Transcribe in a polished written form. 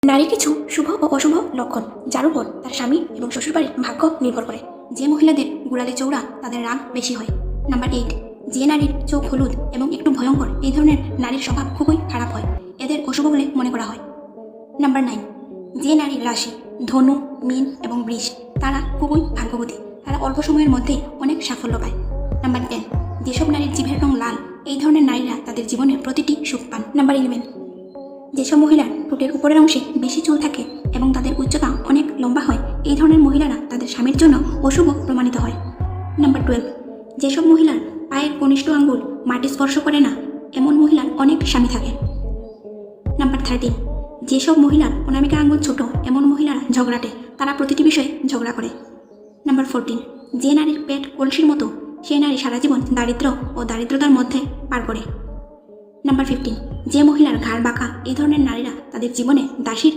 নারীর কিছু শুভ ও অশুভ লক্ষণ, যার উপর তার স্বামী এবং শ্বশুরবাড়ির ভাগ্য নির্ভর করে। যে মহিলাদের গোড়ালি চৌড়া, তাদের রাগ বেশি হয়। নাম্বার 8, যে নারীর চোখ হলুদ এবং একটু ভয়ঙ্কর, এই ধরনের নারীর স্বভাব খুবই খারাপ হয়, এদের অশুভ বলে মনে করা হয়। নাম্বার 9, যে নারীর রাশি ধনু, মীন এবং বৃষ, তারা খুবই ভাগ্যবতী, তারা অল্প সময়ের মধ্যেই অনেক সাফল্য পায়। নাম্বার 10, যেসব নারীর জিভের রং লাল, এই ধরনের নারীরা তাদের জীবনের প্রতিটি সুখ পান। নাম্বার 11, যেসব মহিলার ঠোঁটের উপরের অংশে বেশি চুল থাকে এবং তাদের উচ্চতা অনেক লম্বা হয়, এই ধরনের মহিলারা তাদের স্বামীর জন্য অশুভ প্রমাণিত হয়। নাম্বার 12, যেসব মহিলার পায়ের কনিষ্ঠ আঙ্গুল মাটি স্পর্শ করে না, এমন মহিলার অনেক স্বামী থাকে। নাম্বার 13, যেসব মহিলার অনামিকা আঙ্গুল ছোট, এমন মহিলারা ঝগড়াটে, তারা প্রতিটি বিষয়ে ঝগড়া করে। নাম্বার 14, যে নারীর পেট কলসির মতো, সেই নারী সারা জীবন দারিদ্র্য ও দারিদ্রতার মধ্যে পার করে। নাম্বার 15, যে মহিলার ঘাড় বাঁকা, এই ধরনের নারীরা তাদের জীবনে দাসীর